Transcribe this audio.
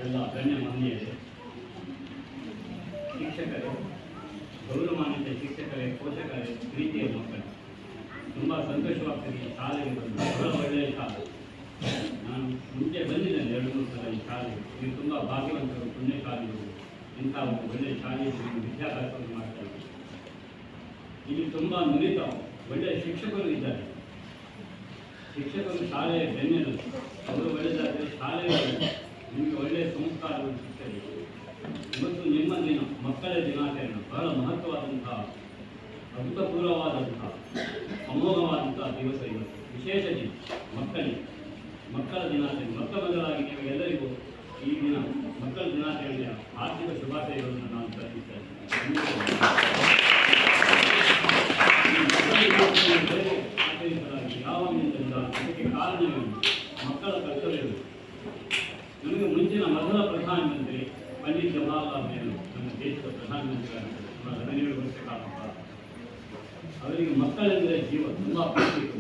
ಎಲ್ಲ ಗಣ್ಯ ಮಹನೀಯರೇ, ಶಿಕ್ಷಕರೇ, ಗೌರವಾನ್ವಿತ ಶಿಕ್ಷಕರೇ, ಪೋಷಕರೇ, ಪ್ರೀತಿಯ ಮಕ್ಕಳು, ತುಂಬ ಸಂತೋಷವಾಗ್ತದೆ ಈ ಶಾಲೆಗೆ ಬಂದು. ಬಹಳ ಒಳ್ಳೆಯ ಶಾಲೆ. ನಾನು ಮುಂಚೆ ಬಂದಿದ್ದೇನೆ 2-3 ಸಲ ಈ ಶಾಲೆಗೆ. ನೀವು ತುಂಬ ಭಾಗ್ಯವಂತರು, ಪುಣ್ಯಶಾಲಿಗಳು. ಇಂಥ ಒಂದು ಒಳ್ಳೆಯ ಶಾಲೆಯಲ್ಲಿ ವಿದ್ಯಾಭ್ಯಾಸವನ್ನು ಮಾಡ್ತಾ ಇದ್ದೀವಿ. ಇಲ್ಲಿ ತುಂಬ ನುರಿತ ಒಳ್ಳೆಯ ಶಿಕ್ಷಕರು ಇದ್ದಾರೆ. ಶಿಕ್ಷಕರು ಶಾಲೆಯ ಬೆನ್ನೆಲುಬು. ಅವರು ಒಳ್ಳೆಯದಾದರೆ ಶಾಲೆಯ ನಿಮಗೆ ಒಳ್ಳೆಯ ಸಂಸ್ಕಾರಗಳು ಸಿಗ್ತದೆ. ಇವತ್ತು ನಿಮ್ಮ ದಿನ, ಮಕ್ಕಳ ದಿನಾಚರಣೆ ಬಹಳ ಮಹತ್ವವಾದಂತಹ, ಅಭೂತಪೂರ್ವವಾದಂತಹ, ಅಮೋಘವಾದಂತಹ ದಿವಸ ಇವತ್ತು. ವಿಶೇಷ ದಿನ ಮಕ್ಕಳ ದಿನಾಚರಣೆ. ಮೊತ್ತ ಮೊದಲಾಗಿ ನೀವು ಎಲ್ಲರಿಗೂ ಈ ದಿನ ಮಕ್ಕಳ ದಿನಾಚರಣೆಯ ಆರ್ಥಿಕ ಶುಭಾಶಯಗಳನ್ನು ನಾನು ಸಲ್ಲಿಸ್ತೇನೆ. ಆಚರಿಸಲಾಗಿ ಯಾವಾಗಿನಿಂದ ಅದಕ್ಕೆ ಕಾರಣವೇನು? ಮಕ್ಕಳ ಕರ್ತವ್ಯಗಳು. ನಮಗೆ ಮುಂಚಿನ ಮೊದಲ ಪ್ರಧಾನಮಂತ್ರಿ ಪಂಡಿತ್ ಜವಾಹರ್ಲಾಲ್ ನೆಹರು, ನಮ್ಮ ದೇಶದ ಪ್ರಧಾನಮಂತ್ರಿಗಳಾಗಿದ್ದರು. 17 ವರ್ಷ ಕಾಲ. ಅವರಿಗೆ ಮಕ್ಕಳೆಂದರೆ ಜೀವ, ತುಂಬ ಪ್ರೀತಿ ಇತ್ತು.